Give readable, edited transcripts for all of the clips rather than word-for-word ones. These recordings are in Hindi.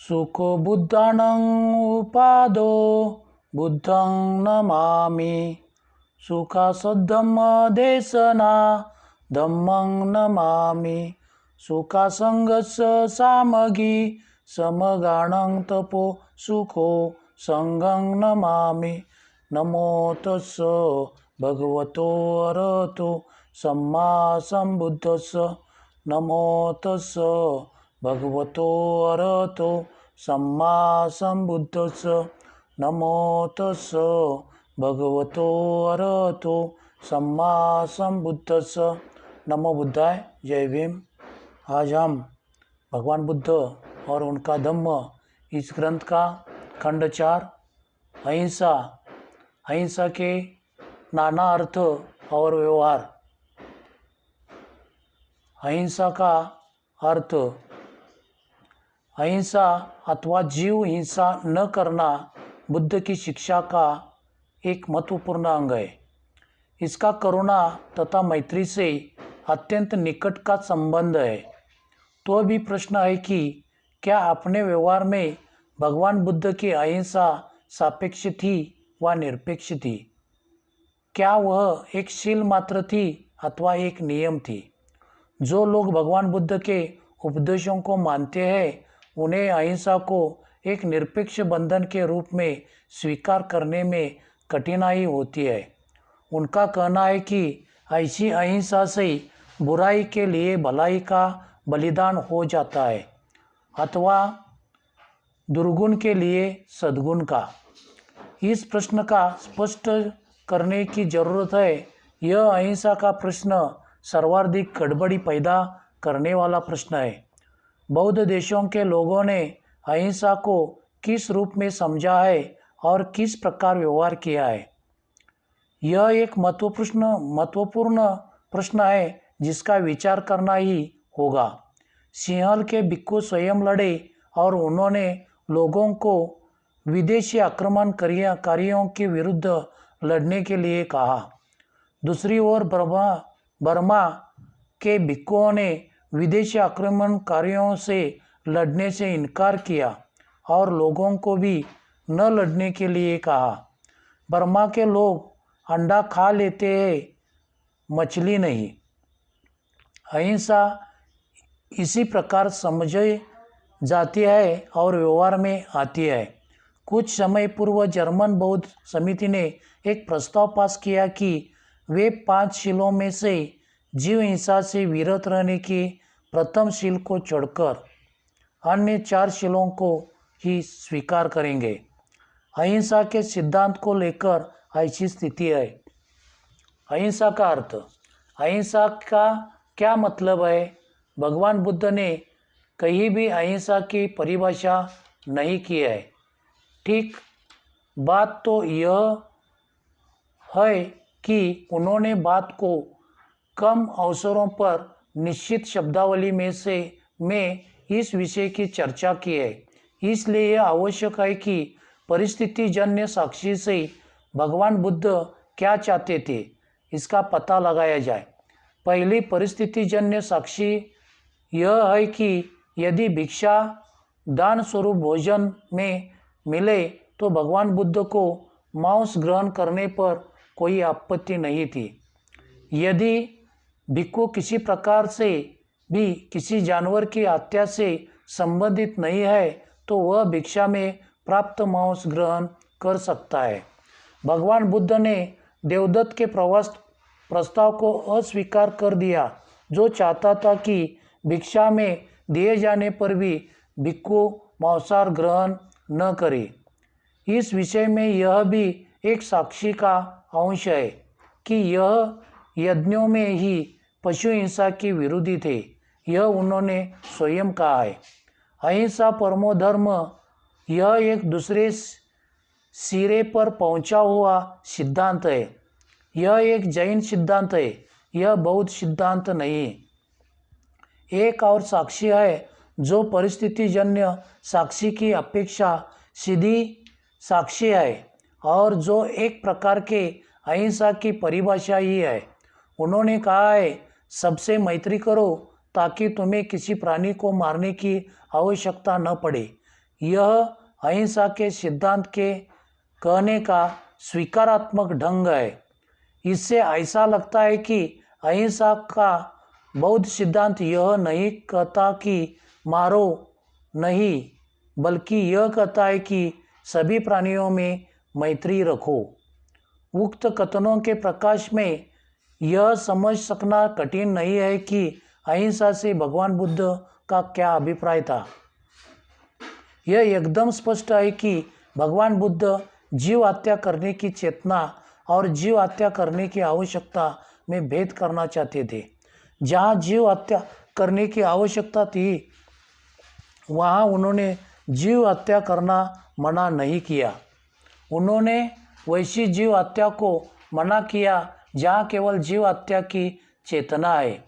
सुखो बुद्धानं उपादो बुद्धं नमामि। सुखासद्धम्मदेशना धम्मं नमामि। सुखासंगस्य सामगी समगानं तपो सुखो संगं नमामि। नमो तस्स भगवतो अरहतो सम्मा सम्बुद्धस्स। नमो तस्स भगवतो अरहतो सम्मा सम्बुद्धस्स। नमो तस्स भगवतो अरहतो सम्मा सम्बुद्धस्स। नमो बुद्धाय। जय भीम। आज हम भगवान बुद्ध और उनका धम्म इस ग्रंथ का खंड 4 अहिंसा, अहिंसा के नाना अर्थ और व्यवहार। अहिंसा का अर्थ, अहिंसा अथवा जीव हिंसा न करना बुद्ध की शिक्षा का एक महत्वपूर्ण अंग है। इसका करुणा तथा मैत्री से अत्यंत निकट का संबंध है। तो भी प्रश्न है कि क्या अपने व्यवहार में भगवान बुद्ध की अहिंसा सापेक्ष थी व निरपेक्ष थी? क्या वह एक शील मात्र थी अथवा एक नियम थी? जो लोग भगवान बुद्ध के उपदेशों को मानते हैं उन्हें अहिंसा को एक निरपेक्ष बंधन के रूप में स्वीकार करने में कठिनाई होती है। उनका कहना है कि ऐसी अहिंसा से बुराई के लिए भलाई का बलिदान हो जाता है अथवा दुर्गुण के लिए सद्गुण का। इस प्रश्न का स्पष्ट करने की जरूरत है। यह अहिंसा का प्रश्न सर्वाधिक गड़बड़ी पैदा करने वाला प्रश्न है। बौद्ध देशों के लोगों ने अहिंसा को किस रूप में समझा है और किस प्रकार व्यवहार किया है, यह एक महत्वपूर्ण प्रश्न है जिसका विचार करना ही होगा। सिंहल के भिक्खु स्वयं लड़े और उन्होंने लोगों को विदेशी आक्रमणकारियों के विरुद्ध लड़ने के लिए कहा। दूसरी ओर बर्मा के भिक्खुओं ने विदेशी आक्रमणकारियों से लड़ने से इनकार किया और लोगों को भी न लड़ने के लिए कहा। बर्मा के लोग अंडा खा लेते हैं, मछली नहीं। अहिंसा इसी प्रकार समझी जाती है और व्यवहार में आती है। कुछ समय पूर्व जर्मन बौद्ध समिति ने एक प्रस्ताव पास किया कि वे 5 शीलों में से जीव हिंसा से विरत रहने की प्रथम शील को छोड़कर अन्य 4 शीलों को ही स्वीकार करेंगे। अहिंसा के सिद्धांत को लेकर ऐसी स्थिति है। अहिंसा का अर्थ, अहिंसा का क्या मतलब है? भगवान बुद्ध ने कहीं भी अहिंसा की परिभाषा नहीं की है। ठीक बात तो यह है कि उन्होंने बात को कम अवसरों पर निश्चित शब्दावली में इस विषय की चर्चा की है। इसलिए यह आवश्यक है कि परिस्थितिजन्य साक्षी से भगवान बुद्ध क्या चाहते थे इसका पता लगाया जाए। पहली परिस्थितिजन्य साक्षी यह है कि यदि भिक्षा दान स्वरूप भोजन में मिले तो भगवान बुद्ध को मांस ग्रहण करने पर कोई आपत्ति नहीं थी। यदि भिक्खु किसी प्रकार से भी किसी जानवर की हत्या से संबंधित नहीं है तो वह भिक्षा में प्राप्त मांस ग्रहण कर सकता है। भगवान बुद्ध ने देवदत्त के प्रस्ताव को अस्वीकार कर दिया, जो चाहता था कि भिक्षा में दिए जाने पर भी भिक्खु मांसाहार ग्रहण न करे। इस विषय में यह भी एक साक्षी का अंश है कि यह यज्ञों में ही पशु हिंसा के विरोधी थे। यह उन्होंने स्वयं कहा है। अहिंसा परमो धर्म, यह एक दूसरे सिरे पर पहुंचा हुआ सिद्धांत है। यह एक जैन सिद्धांत है, यह बौद्ध सिद्धांत नहीं। एक और साक्षी है जो परिस्थितिजन्य साक्षी की अपेक्षा सीधी साक्षी है और जो एक प्रकार के अहिंसा की परिभाषा ही है। उन्होंने कहा है, सबसे मैत्री करो ताकि तुम्हें किसी प्राणी को मारने की आवश्यकता न पड़े। यह अहिंसा के सिद्धांत के कहने का स्वीकारात्मक ढंग है। इससे ऐसा लगता है कि अहिंसा का बौद्ध सिद्धांत यह नहीं कहता कि मारो नहीं, बल्कि यह कहता है कि सभी प्राणियों में मैत्री रखो। उक्त कथनों के प्रकाश में यह समझ सकना कठिन नहीं है कि अहिंसा से भगवान बुद्ध का क्या अभिप्राय था। यह एकदम स्पष्ट है कि भगवान बुद्ध जीव हत्या करने की चेतना और जीव हत्या करने की आवश्यकता में भेद करना चाहते थे। जहाँ जीव हत्या करने की आवश्यकता थी वहाँ उन्होंने जीव हत्या करना मना नहीं किया। उन्होंने वैसी जीव हत्या को मना किया जहाँ केवल जीव हत्या की चेतना है।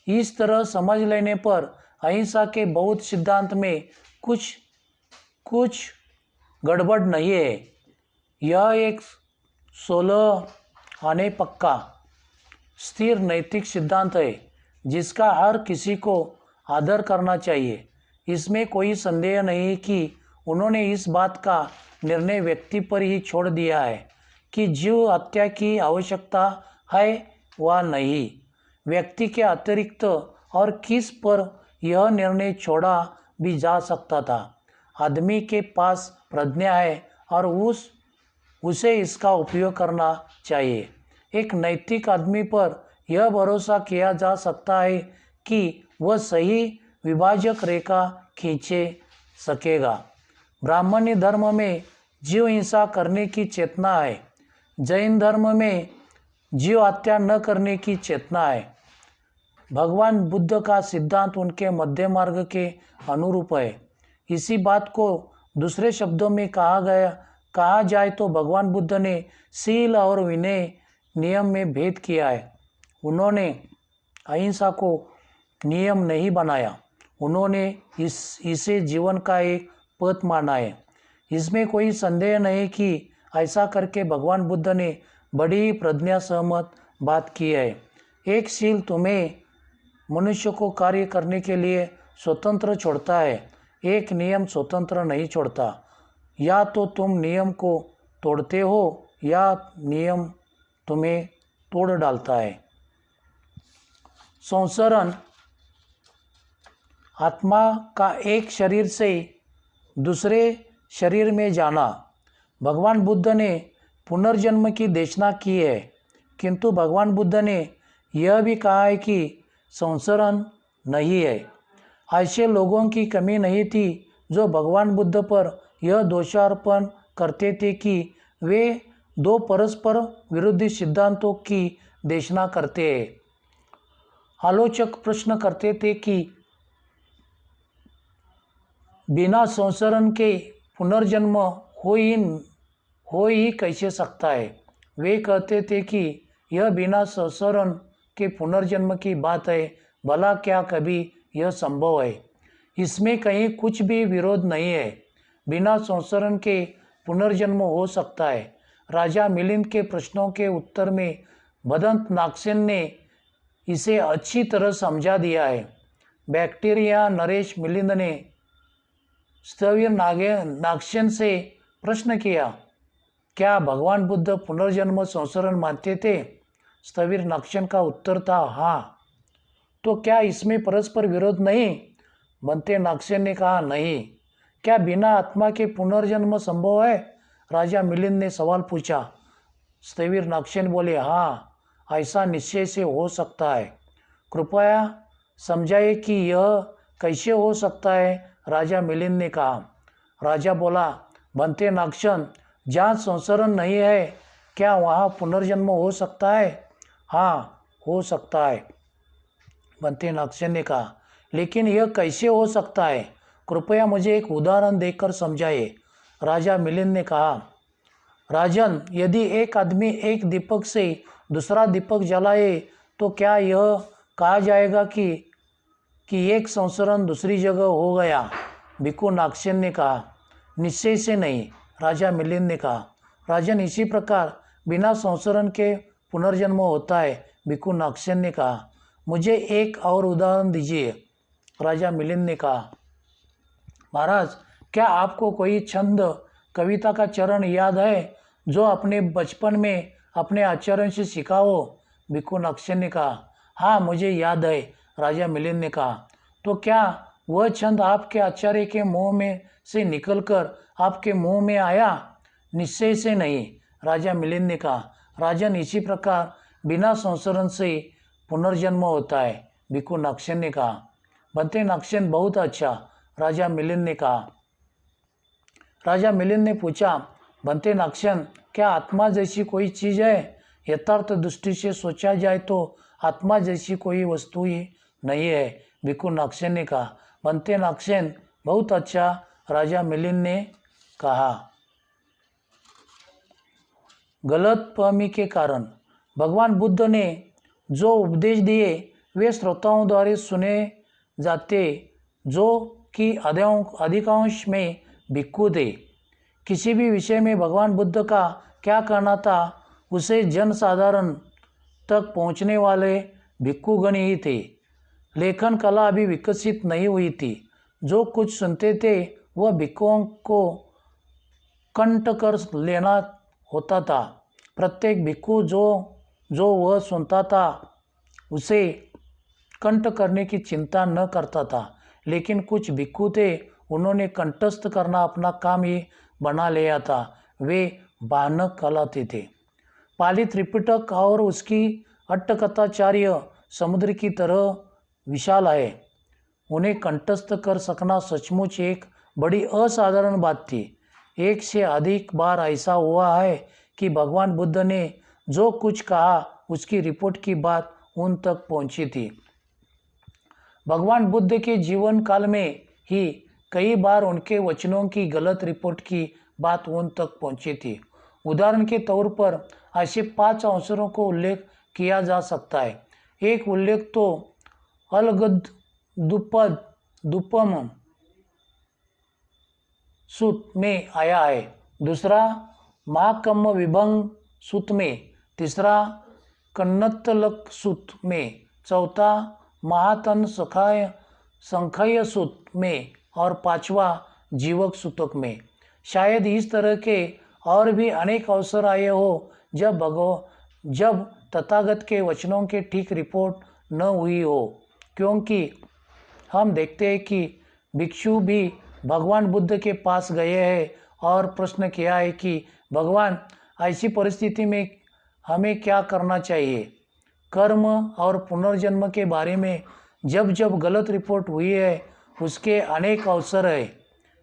इस तरह समझ लेने पर अहिंसा के बौद्ध सिद्धांत में कुछ गड़बड़ नहीं है। यह एक 16 आने पक्का स्थिर नैतिक सिद्धांत है जिसका हर किसी को आदर करना चाहिए। इसमें कोई संदेह नहीं कि उन्होंने इस बात का निर्णय व्यक्ति पर ही छोड़ दिया है कि जीव हत्या की आवश्यकता है व नहीं। व्यक्ति के अतिरिक्त और किस पर यह निर्णय छोड़ा भी जा सकता था। आदमी के पास प्रज्ञा है और उसे इसका उपयोग करना चाहिए। एक नैतिक आदमी पर यह भरोसा किया जा सकता है कि वह सही विभाजक रेखा खींचे सकेगा। ब्राह्मणी धर्म में जीव हिंसा करने की चेतना है। जैन धर्म में जीव हत्या न करने की चेतना है। भगवान बुद्ध का सिद्धांत उनके मध्य मार्ग के अनुरूप है। इसी बात को दूसरे शब्दों में कहा जाए तो भगवान बुद्ध ने शील और विनय नियम में भेद किया है। उन्होंने अहिंसा को नियम नहीं बनाया, उन्होंने इसे जीवन का एक पथ माना है। इसमें कोई संदेह नहीं कि ऐसा करके भगवान बुद्ध ने बड़ी प्रज्ञा सहमत बात की है। एक शील तुम्हें मनुष्य को कार्य करने के लिए स्वतंत्र छोड़ता है, एक नियम स्वतंत्र नहीं छोड़ता। या तो तुम नियम को तोड़ते हो या नियम तुम्हें तोड़ डालता है। संसरण आत्मा का एक शरीर से दूसरे शरीर में जाना। भगवान बुद्ध ने पुनर्जन्म की देशना की है, किंतु भगवान बुद्ध ने यह भी कहा है कि संसरण नहीं है। ऐसे लोगों की कमी नहीं थी जो भगवान बुद्ध पर यह दोषारोपण करते थे कि वे दो परस्पर विरोधी सिद्धांतों की देशना करते हैं। आलोचक प्रश्न करते थे कि बिना संसरण के पुनर्जन्म हो ही कैसे सकता है। वे कहते थे कि यह बिना संसरण के पुनर्जन्म की बात है, भला क्या कभी यह संभव है। इसमें कहीं कुछ भी विरोध नहीं है। बिना संसरण के पुनर्जन्म हो सकता है। राजा मिलिंद के प्रश्नों के उत्तर में भदंत नागसेन ने इसे अच्छी तरह समझा दिया है। बैक्टीरिया नरेश मिलिंद ने स्थविर नागसेन से प्रश्न किया, क्या भगवान बुद्ध पुनर्जन्म संसरण मानते थे? स्थविर नागसेन का उत्तर था हाँ। तो क्या इसमें परस्पर विरोध नहीं? बनते नागसेन ने कहा नहीं। क्या बिना आत्मा के पुनर्जन्म संभव है? राजा मिलिंद ने सवाल पूछा। स्थविर नागसेन बोले हाँ, ऐसा निश्चय से हो सकता है। कृपया समझाइए कि यह कैसे हो सकता है? राजा मिलिंद ने कहा। राजा बोला, बनते नागसेन, जहाँ संसरण नहीं है क्या वहाँ पुनर्जन्म हो सकता है? हाँ, हो सकता है। बनते नागसेन ने कहा, लेकिन यह कैसे हो सकता है? कृपया मुझे एक उदाहरण देकर समझाइए। राजा मिलिंद ने कहा, राजन, यदि एक आदमी एक दीपक से दूसरा दीपक जलाए तो क्या यह कहा जाएगा कि एक संसरण दूसरी जगह हो गया? भिक्खु नागसेन ने कहा, निश्चय से नहीं। राजा मिलिंद ने कहा, राजन, इसी प्रकार बिना संसरण के पुनर्जन्म होता है। भिक्खु नागसेन ने कहा, मुझे एक और उदाहरण दीजिए। राजा मिलिंद ने कहा, महाराज, क्या आपको कोई छंद कविता का चरण याद है जो अपने बचपन में अपने आचार्यों से सीखा हो? भिक्खु नक्शन ने कहा, हाँ मुझे याद है, राजा मिलिंद ने कहा। तो क्या वह छंद आपके आचार्य के मुंह में से निकलकर आपके मुंह में आया? निश्चय से नहीं, राजा मिलिंद ने कहा। राजन, इसी प्रकार बिना संसरण से पुनर्जन्म होता है, भिक्खु नक्शन ने कहा। बनते नक्शन, बहुत अच्छा, राजा मिलिंद ने कहा। राजा मिलिंद ने पूछा, बनते नक्शन, क्या आत्मा जैसी कोई चीज़ है? यथार्थ दृष्टि से सोचा जाए तो आत्मा जैसी कोई वस्तु ही नहीं है, भिक्खु नक्शन ने कहा। बनते नक्शन, बहुत अच्छा, राजा मिलिंद ने कहा। गलतफहमी के कारण भगवान बुद्ध ने जो उपदेश दिए वे श्रोताओं द्वारा सुने जाते, जो कि अधिकांश में भिक्खु थे। किसी भी विषय में भगवान बुद्ध का क्या कहना था उसे जनसाधारण तक पहुंचने वाले भिक्खुगण ही थे। लेखन कला अभी विकसित नहीं हुई थी। जो कुछ सुनते थे वह भिक्खुओं को कंठ कर लेना होता था। प्रत्येक भिक्खु जो वह सुनता था उसे कंठ करने की चिंता न करता था। लेकिन कुछ भिक्खु थे, उन्होंने कंठस्थ करना अपना काम ही बना लिया था। वे बानक कहलाते थे। पाली त्रिपिटक और उसकी अट्टकथाचार्य समुद्र की तरह विशाल है। उन्हें कंठस्थ कर सकना सचमुच एक बड़ी असाधारण बात थी। एक से अधिक बार ऐसा हुआ है कि भगवान बुद्ध ने जो कुछ कहा उसकी रिपोर्ट की बात उन तक पहुंची थी। भगवान बुद्ध के जीवन काल में ही कई बार उनके वचनों की गलत रिपोर्ट की बात उन तक पहुंची थी। उदाहरण के तौर पर ऐसे 5 अवसरों को उल्लेख किया जा सकता है। एक उल्लेख तो अलगद दुपम सूत में आया है, दूसरा महाकम्म विभंग सूत में, तीसरा कन्नतलक सूत में, चौथा महातन संखय सूत में और पांचवा जीवक सूतक में। शायद इस तरह के और भी अनेक अवसर आए हो जब तथागत के वचनों के ठीक रिपोर्ट न हुई हो, क्योंकि हम देखते हैं कि भिक्षु भी भगवान बुद्ध के पास गए हैं और प्रश्न किया है कि भगवान, ऐसी परिस्थिति में हमें क्या करना चाहिए? कर्म और पुनर्जन्म के बारे में जब जब गलत रिपोर्ट हुई है उसके अनेक अवसर है।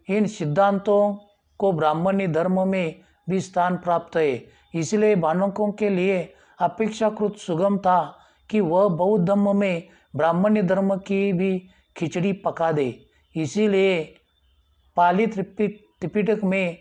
इन सिद्धांतों को ब्राह्मणी धर्म में भी स्थान प्राप्त है। इसलिए बालकों के लिए अपेक्षाकृत सुगम था कि वह बौद्ध धर्म में ब्राह्मणी धर्म की भी खिचड़ी पका दे। इसीलिए पाली त्रिपिटक में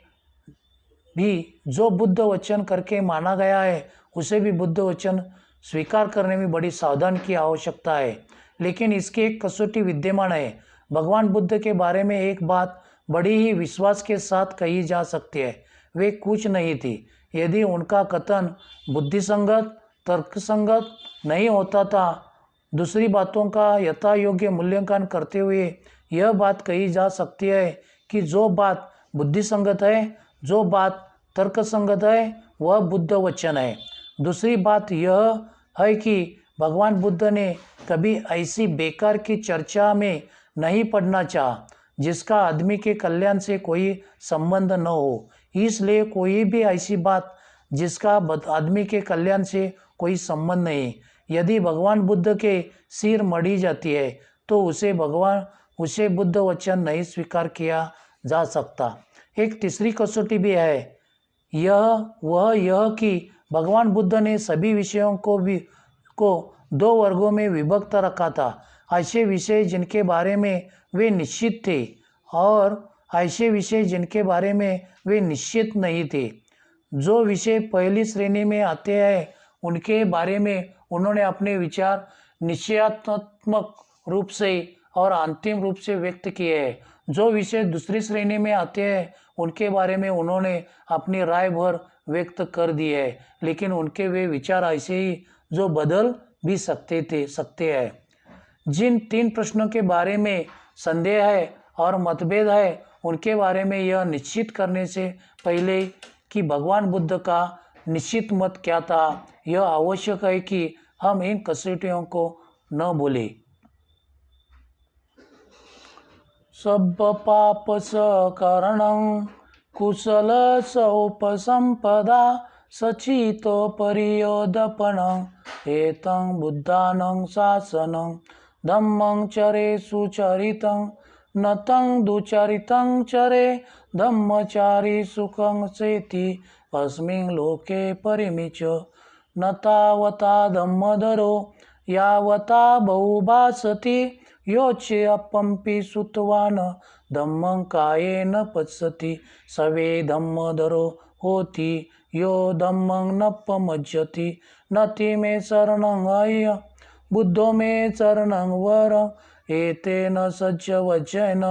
भी जो बुद्ध वचन करके माना गया है उसे भी बुद्ध वचन स्वीकार करने में बड़ी सावधान की आवश्यकता है। लेकिन इसकी एक कसौटी विद्यमान है। भगवान बुद्ध के बारे में एक बात बड़ी ही विश्वास के साथ कही जा सकती है, वे कुछ नहीं थी। यदि उनका कथन बुद्धिसंगत तर्कसंगत नहीं होता था, दूसरी बातों का यथा योग्य मूल्यांकन करते हुए यह बात कही जा सकती है कि जो बात बुद्धिसंगत है, जो बात तर्कसंगत है, वह बुद्ध वचन है। दूसरी बात यह है कि भगवान बुद्ध ने कभी ऐसी बेकार की चर्चा में नहीं पड़ना चाहा जिसका आदमी के कल्याण से कोई संबंध न हो। इसलिए कोई भी ऐसी बात जिसका आदमी के कल्याण से कोई संबंध नहीं, यदि भगवान बुद्ध के सिर मढ़ी जाती है तो उसे बुद्ध वचन नहीं स्वीकार किया जा सकता। एक तीसरी कसौटी भी है, यह कि भगवान बुद्ध ने सभी विषयों को 2 वर्गों में विभक्त रखा था। ऐसे विषय जिनके बारे में वे निश्चित थे और ऐसे विषय जिनके बारे में वे निश्चित नहीं थे। जो विषय पहली श्रेणी में आते हैं उनके बारे में उन्होंने अपने विचार निश्चयात्मक रूप से और अंतिम रूप से व्यक्त किए हैं। जो विषय दूसरी श्रेणी में आते हैं उनके बारे में उन्होंने अपनी राय भर व्यक्त कर दी है, लेकिन उनके वे विचार ऐसे ही जो बदल भी सकते हैं। जिन 3 प्रश्नों के बारे में संदेह है और मतभेद है उनके बारे में यह निश्चित करने से पहले कि भगवान बुद्ध का निश्चित मत क्या था, यह आवश्यक है कि हम इन कसौटियों को न भूलें। सब पाप सकरणं कुशल सौपसंपदा सचितो परियोदपनं एतं बुद्धानं शासनं धम्मं चरे सुचरितं न तं दुचरितं चरे धम्मचारी सुखं सेति अस्मिन् लोके परिमिच न तावता धम्मधरो यावता बहुभासति योचे अपंपि सुतवान धम्मं कायेन पश्यति सवे धम्मधरो होति यो धम्मं न पमज्जति नति मे शरणं अय्य बुद्धो मे शरणं वर एतेन सज्ज वज्रेन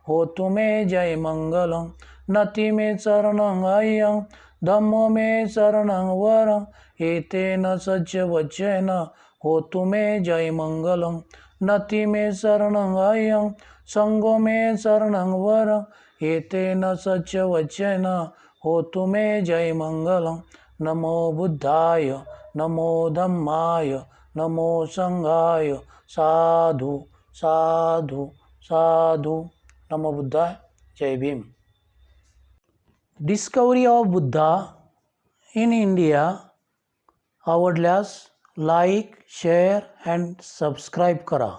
होतु मे जय मंगलं नति मे शरणं अय्य धम्मो मे शरणं वर एतेन सज्ज वज्रेन होतु मे जय मंगलं नति मे शरणं अय्य संगो मे शरणं वर एतेन सज्ज वज्रेन होतु मे जय मंगलं नमो बुद्धाय नमो धम्माय नमो संघाय साधु साधु साधु नमो बुद्धाय जय Bhim. Discovery of Buddha in India आवडल्यास लाईक शेअर अँड सबस्क्राईब करा।